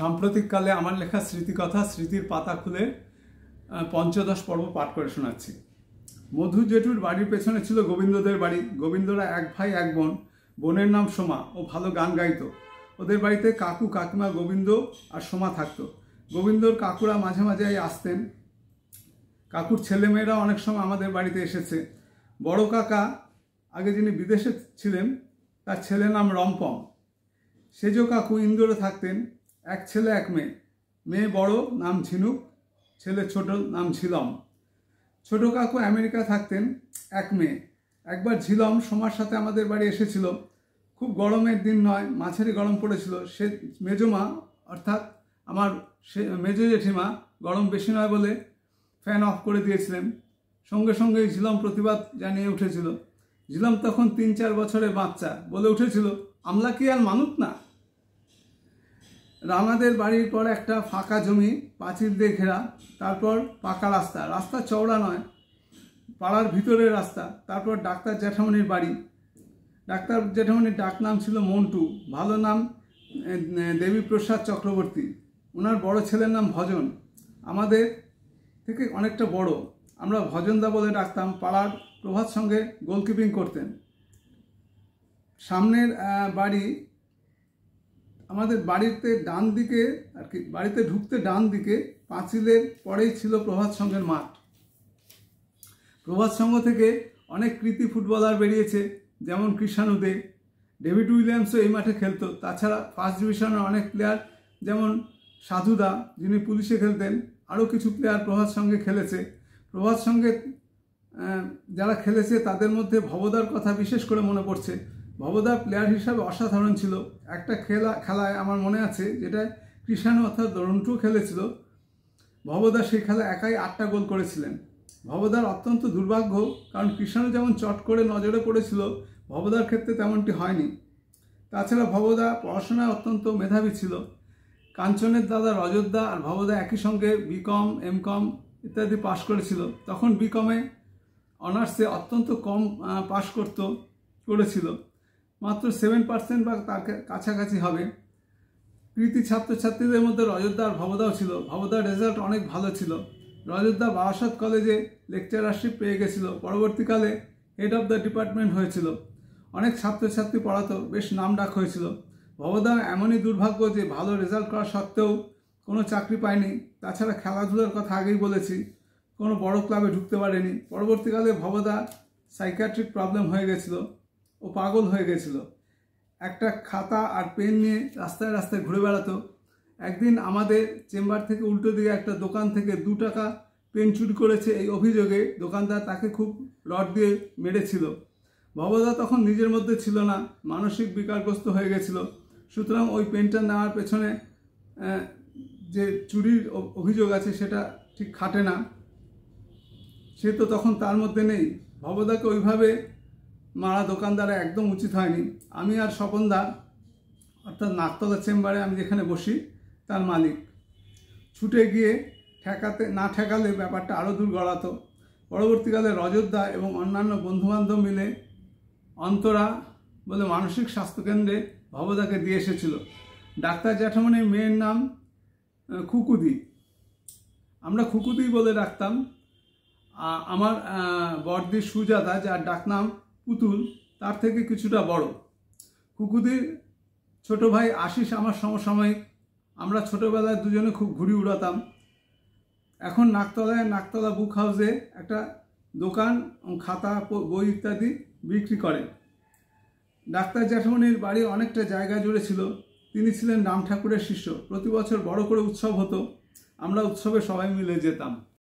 সাম্প্রতিককালে আমার লেখা স্মৃতিকথা স্মৃতির পাতা খুলে পঞ্চদশ পর্ব পাঠ করে শোনাচ্ছি। মধু জেঠুর বাড়ির পেছনে ছিল গোবিন্দদের বাড়ি। গোবিন্দরা এক ভাই এক বোন। বোনের নাম সোমা, ও ভালো গান গাইতো। ওদের বাড়িতে কাকু কাকিমা গোবিন্দ আর সোমা থাকতো। গোবিন্দর কাকুরা মাঝে মাঝে আসতেন। কাকুর ছেলেমেয়েরা অনেক সময় আমাদের বাড়িতে এসেছে। বড় কাকা আগে যিনি বিদেশে ছিলেন, তার ছেলের নাম রম্পম। সেজ কাকু ইন্দোরে থাকতেন। এক ছেলে এক মেয়ে। মেয়ে বড়, নাম ঝিনুক। ছেলে ছোট, নাম ঝিলম। ছোট কাকু আমেরিকা থাকতেন। এক মেয়ে। একবার ঝিলম সোমার সাথে আমাদের বাড়ি এসেছিল। খুব গরমের দিন নয়, মাঝারি গরম পড়েছিল। সে মেজমা অর্থাৎ আমার মেজো জেঠিমা গরম বেশি নয় বলে ফ্যান অফ করে দিয়েছিলেন। সঙ্গে সঙ্গে ঝিলম প্রতিবাদ জানিয়ে উঠেছিল। ঝিলম তখন 3-4 বছরের বাচ্চা, বলে উঠেছিল, আমলা কি আর মানুষ না। রানাদের বাড়ির পর একটা ফাঁকা জমি, পাঁচিল দিয়ে ঘেরা, তারপর পাকা রাস্তা। রাস্তা চওড়া নয়, পাড়ার ভিতরের রাস্তা। তারপর ডাক্তার জ্যাঠামণির বাড়ি। ডাক্তার জ্যাঠামণির ডাক নাম ছিল মন্টু, ভালো নাম দেবীপ্রসাদ চক্রবর্তী। ওনার বড় ছেলের নাম ভজন, আমাদের থেকে অনেকটা বড়। আমরা ভজনদা বলে ডাকতাম। পাড়ার প্রভাত সঙ্গে গোলকিপিং করতেন। সামনের বাড়ি, আমাদের বাড়িতে ডান দিকে আর কি, বাড়িতে ঢুকতে ডান দিকে পাঁচিলের পরেই ছিল প্রভাত সংঘের মাঠ। প্রভাত সংঘ থেকে অনেক কৃতি ফুটবলার বেরিয়েছে, যেমন কৃষাণু দে, ডেভিড উইলিয়ামসও এই মাঠে খেলতো। তাছাড়া ফার্স্ট ডিভিশনের অনেক প্লেয়ার, যেমন সাধুদা যিনি পুলিশে খেলতেন, আরও কিছু প্লেয়ার প্রভাত সংঘে খেলেছে। প্রভাত সংঘে যারা খেলেছে তাদের মধ্যে ভবদার কথা বিশেষ করে মনে পড়ছে। ভবদা প্লেয়ার হিসাবে অসাধারণ ছিল। একটা খেলায় আমার মনে আছে, যেটা কৃষাণু অর্থাৎ রন্টু খেলেছিল। ভবদা সেই খেলায় একাই 8টা গোল করেছিলেন। ভবদার অত্যন্ত দুর্ভাগ্য, কারণ কৃষাণু যেমন চট করে নজরে পড়েছিল, ভবদার ক্ষেত্রে তেমনটি হয়নি। তাছাড়া ভবদা পড়াশোনায় অত্যন্ত মেধাবী ছিল। কাঞ্চনের দাদা রজতদা আর ভবদা একই সঙ্গে বিকম, এমকম ইত্যাদি পাশ করেছিল। তখন বিকমে অনার্সে অত্যন্ত কম পাশ করেছিল, মাত্র 7% বা তার কাছাকাছি হবে। কৃতি ছাত্রছাত্রীদের মধ্যে রজতদা আর ভবদাও ছিল। ভবদার রেজাল্ট অনেক ভালো ছিল। রজতদা বারাসত কলেজে লেকচারারশিপ পেয়ে গেছিল। পরবর্তীকালে হেড অফ দ্য ডিপার্টমেন্ট হয়েছিল। অনেক ছাত্রছাত্রী পড়াতো, বেশ নাম ডাক হয়েছিল। ভবদা এমনই দুর্ভাগ্য যে ভালো রেজাল্ট করা সত্ত্বেও কোনো চাকরি পায়নি। তাছাড়া খেলাধুলার কথা আগেই বলেছি, কোনো বড় ক্লাবে ঢুকতে পারেনি। পরবর্তীকালে ভবদা সাইকিয়াট্রিক প্রবলেম হয়ে গেছিল, ও পাগল হয়ে গেছিল। একটা খাতা আর পেন নিয়ে রাস্তায় রাস্তায় ঘুরে বেড়াতো। একদিন আমাদের চেম্বার থেকে উল্টো দিকে একটা দোকান থেকে 2 টাকা পেন চুরি করেছে, এই অভিযোগে দোকানদার তাকে খুব রড দিয়ে মেরেছিল। ভবদা তখন নিজের মধ্যে ছিল না, মানসিক বিকারগ্রস্ত হয়ে গেছিল। সুতরাং ওই পেনটা নেওয়ার পেছনে যে চুরির অভিযোগ আছে সেটা ঠিক খাটে না। সে তো তখন তার মধ্যে নেই। ভবদাকে ওইভাবে মারা দোকানদারে একদম উচিত হয়নি। আমি আর স্বপনদা, অর্থাৎ নাকতলা চেম্বারে আমি যেখানে বসি, তার মালিক, ছুটে গিয়ে না ঠেকালে ব্যাপারটা আরও দূর গড়াতো। পরবর্তীকালে রজতদা এবং অন্যান্য বন্ধুবান্ধব মিলে অন্তরা বলে মানসিক স্বাস্থ্যকেন্দ্রে ভবদাকে দিয়ে এসেছিল। ডাক্তার জ্যাঠামণির মেয়ের নাম খুকুদি, আমরা খুকুদি বলে ডাকতাম। আমার বড়দি সুজাতা, যার ডাকনাম পুতুল, তার থেকে কিছুটা বড়। খুকুদির ছোট ভাই আশিস আমার সমসাময়িক। আমরা ছোটবেলায় দুজনে খুব ঘুড়ি উড়াতাম। এখন নাকতলা বুক হাউসে একটা দোকান, খাতা, বই ইত্যাদি বিক্রি করে। ডাক্তার জ্যাঠামণির বাড়ি অনেকটা জায়গা জুড়ে ছিল। তিনি ছিলেন রাম ঠাকুরের শিষ্য। প্রতি বছর বড় করে উৎসব হতো, আমরা উৎসবে সবাই মিলে যেতাম।